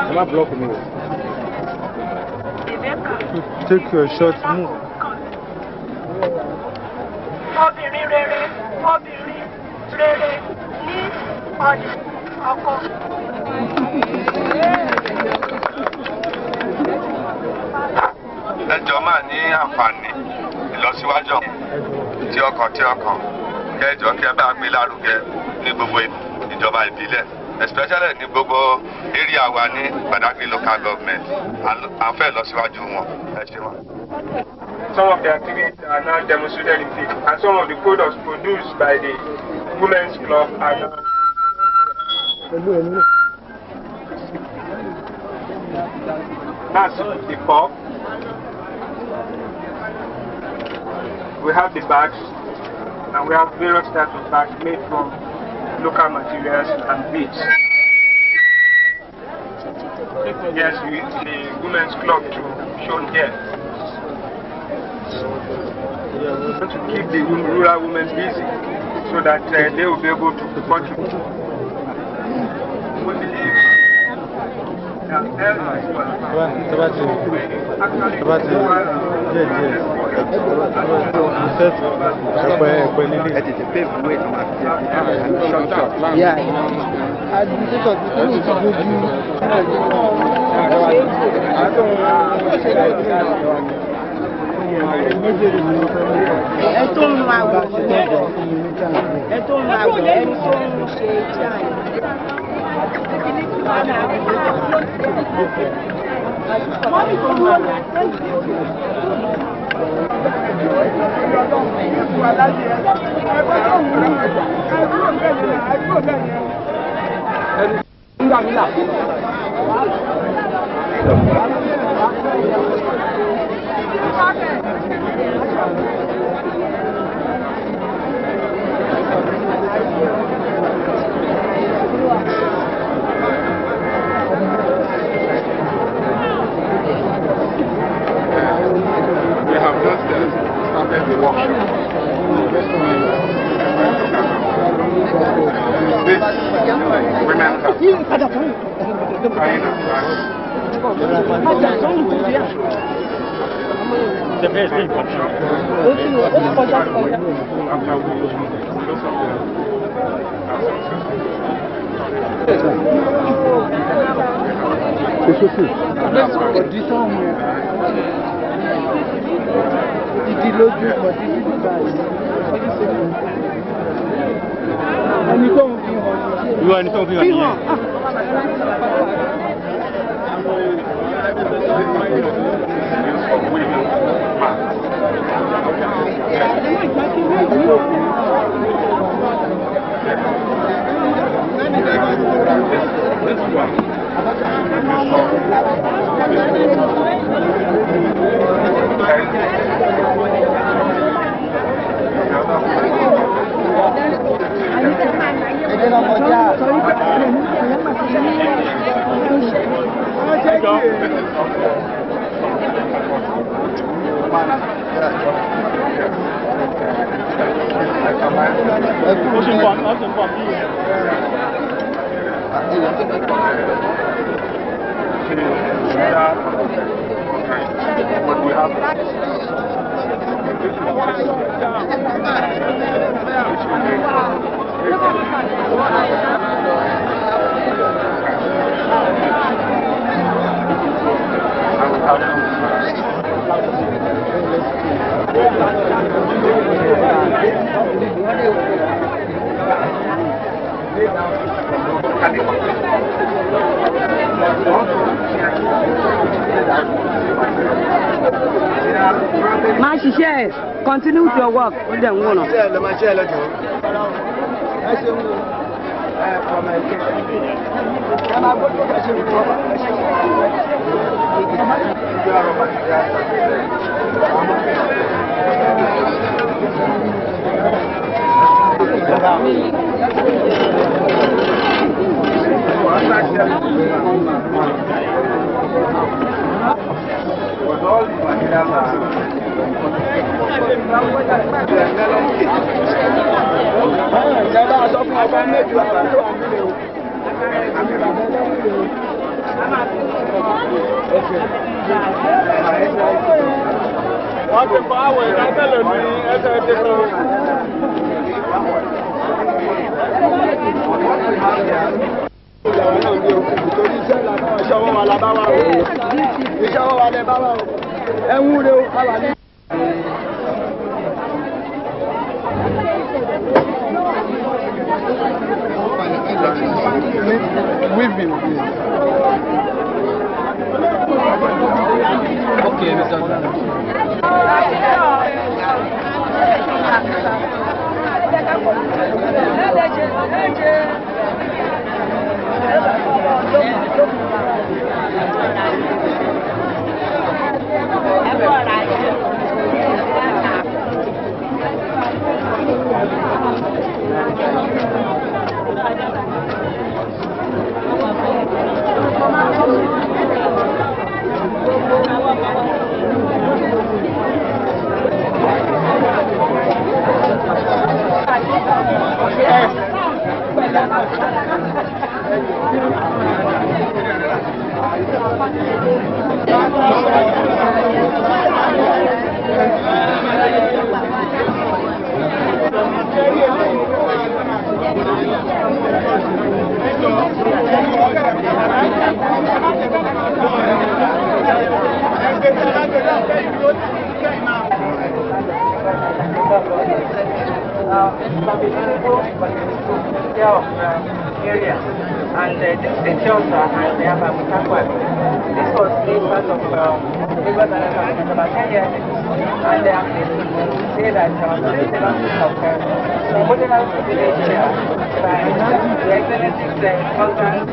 I'm block me. Take your shot, move. Obìnrin rere ní ọdún ọkọ. Ẹjọ́ máa ní àǹfààní ìlọsíwájú tí ọkàn kẹjọ kí ẹ bá gbé lárugẹ ní gbogbo ìjọba ìbílẹ̀, especially ní gbogbo area wa ní Badagry local government. À ń fẹ́ ìlọsíwájú wọn. Ẹ ṣe wọn. Some of the activities are now demonstrated in field, and some of the products produced by the Women's Club are now. That's the cup. We have the bags, and we have various types of bags made from local materials and beads. Yes, the Women's Club too, shown here. We want to keep the rural women busy so that they will be able to contribute. We believe that ẹ tó ń ra àgbọ̀ ẹ tó ń ra àgbọ̀ ẹni tó ń ṣe jáì. We have just started the workshop. This women have Continue with your work. Wọ́n ti fọ́ àwọ̀ ìdájọ́lẹ̀ ní ẹsẹ̀ ẹ̀dẹ́gbẹ̀. Iṣẹ́ ọwọ́ wa la bá wà o. Iṣẹ́ ọwọ́ wa lẹ bá wà o. Ẹ ń wúre o, ká wà ní. Weaving. Okay, Mr. Area and this is a shelter and they have a Mutakwa. This was made part of Lagos and about 10 years and they are pleased to say that the services of modern village here by the excellencies husband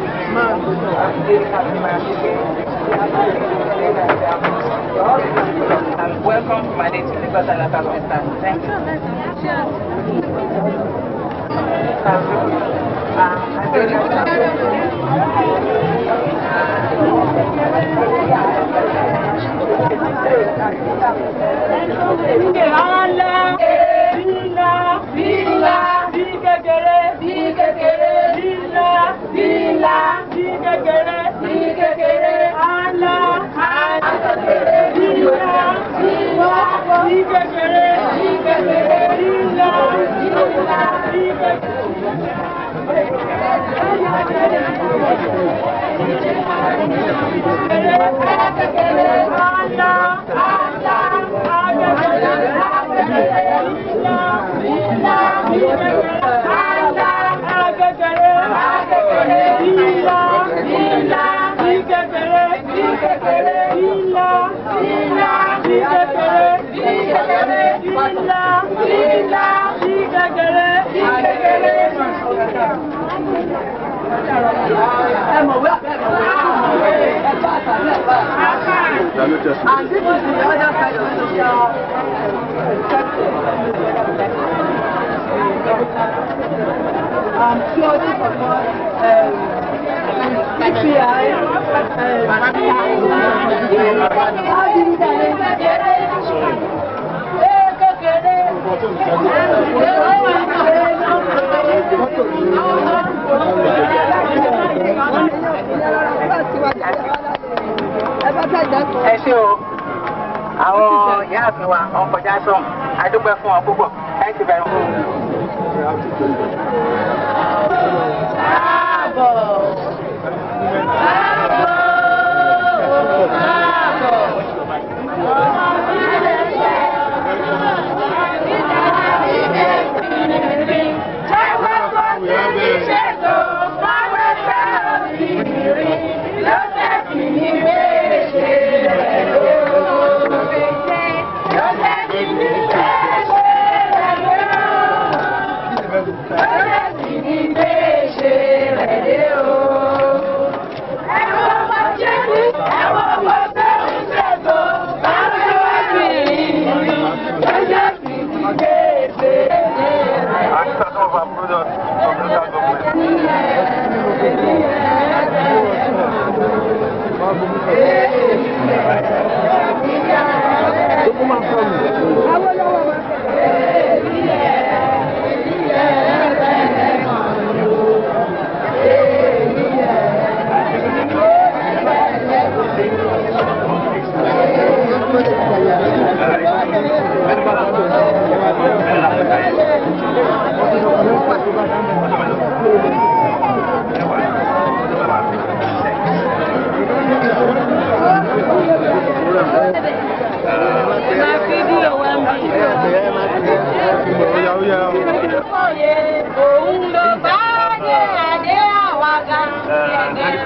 and welcome to my native Lagos and Pakistan. Thank you. And this is the other side of social purely support CPI ẹ ṣé o àwọn ìyá àfin wa wọn kọjá sọm adúpẹ́ fún wọn púpọ̀ ẹ ti bẹ̀rẹ̀ fún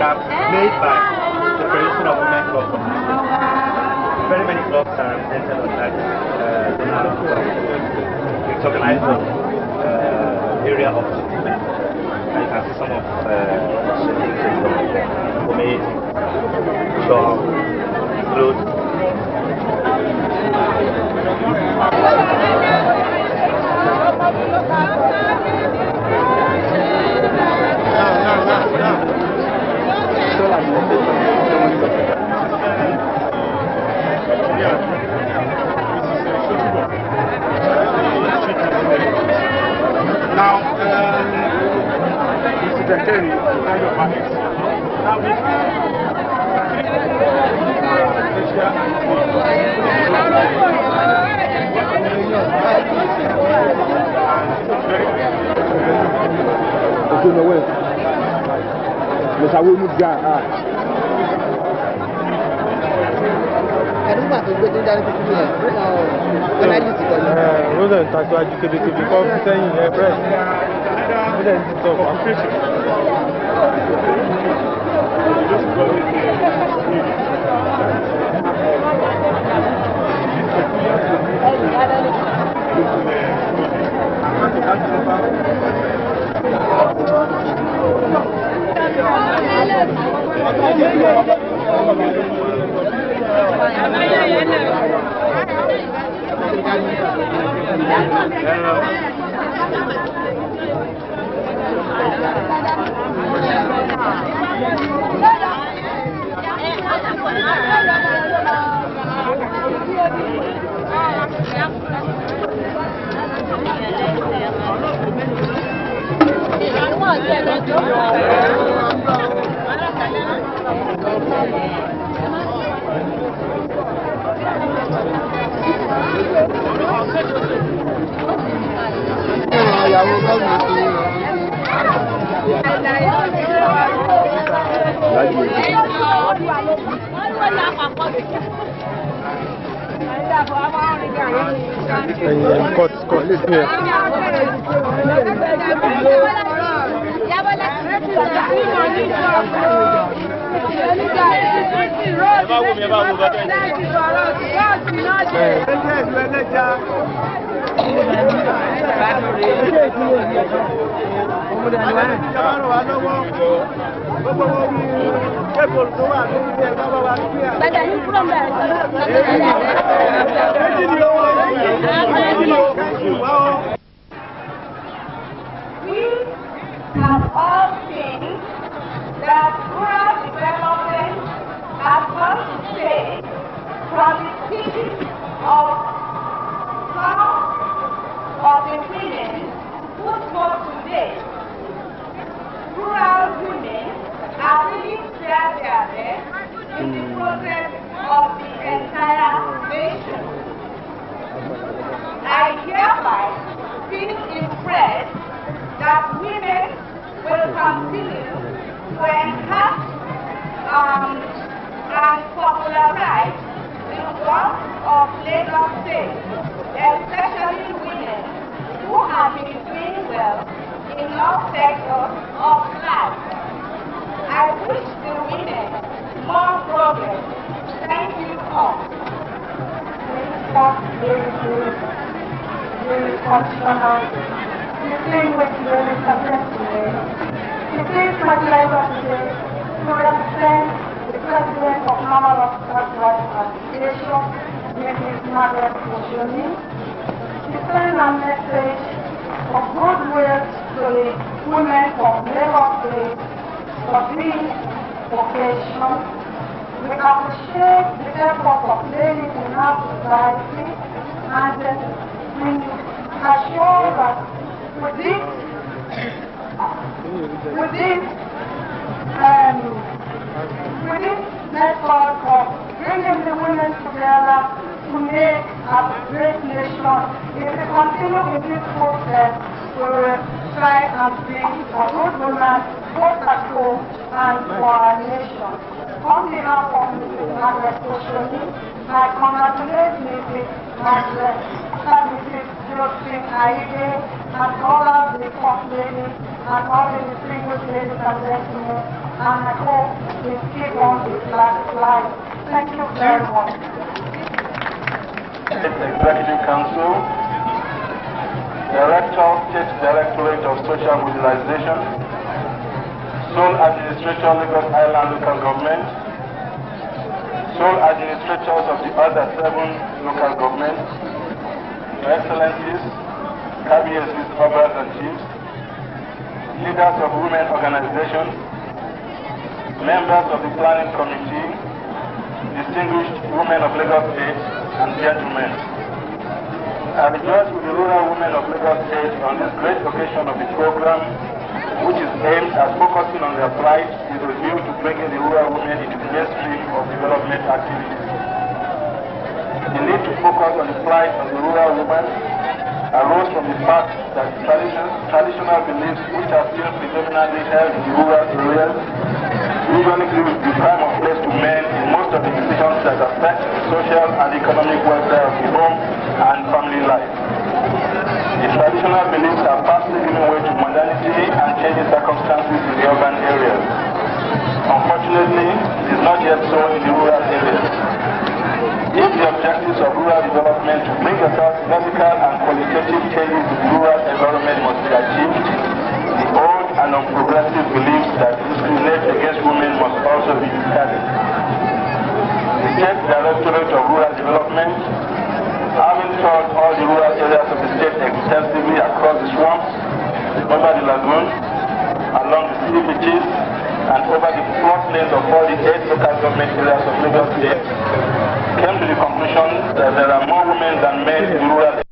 photographs made by the Federation of Women Clubs. Very many clubs are represented on that donor. It's organized on area of women. You can see some of the things homemade, shop, clothes. Now, Mr. Danteri, kind of artist. Now, Rosa tàṣíwájú kébékébé kọ́ fi sẹ́yìn ẹ̀ press mílẹ̀ ní tọ́ We have all seen that rural development has come to stay from the teaching of some of the women who spoke today. Rural women are really shared their best in the process of the entire nation. I hereby feel impressed that women will continue to enhance and popularize the work of Lagos State, especially women who have been doing well in all sectors of life. I wish the women more progress. Thank you all. It is my pleasure today to represent the President of Mama of Southwest Association, Mrs. Margaret Oshoni, to send a message of goodwill to the women of Lagos State for this occasion. We appreciate the effort of ladies in our society and we assure that with this network of bringing the women together to make a great nation, if we continue in this process, we will try and be a good woman both at home and for our nation. On behalf of Mrs. Margaret Oshoni, I congratulate Mrs. Margaret, Mrs. Josephine Aide, and all of the first ladies and all the distinguished ladies and gentlemen, and I hope we keep on this life. Thank you very much. Executive Council, Director, State Directorate of Social Mobilization, Sole Administrator, Lagos Island Local Government, Sole Administrators of the other 7 local governments, Your Excellencies, Cabinets, Obras and Chiefs, leaders of women organizations, members of the Planning Committee, distinguished women of Lagos State, and gentlemen. I rejoice with the rural women of Lagos State on this great occasion of the program, which is aimed at focusing on their plight with a view to bringing the rural women into the mainstream of development activities. The need to focus on the plight of the rural women arose from the fact that traditional beliefs which are still predominantly held in the rural areas usually give the prime of place to men in most of the decisions that affect the social and economic welfare of the home and family life. The traditional beliefs are partly giving way to modernity and changing circumstances in the urban areas. Unfortunately, it is not yet so in the rural areas. If the objectives of rural development to bring about radical and qualitative changes in the rural environment must be achieved, the old and unprogressive beliefs that discriminate against women must also be discarded. The State Directorate of Rural Development, having toured all the rural areas of the state extensively across the swamps, over the lagoon, along the sea beaches, and over the floodplains of all the 8 local government areas of Lagos State, came to the conclusion that there are more women than men in rural areas.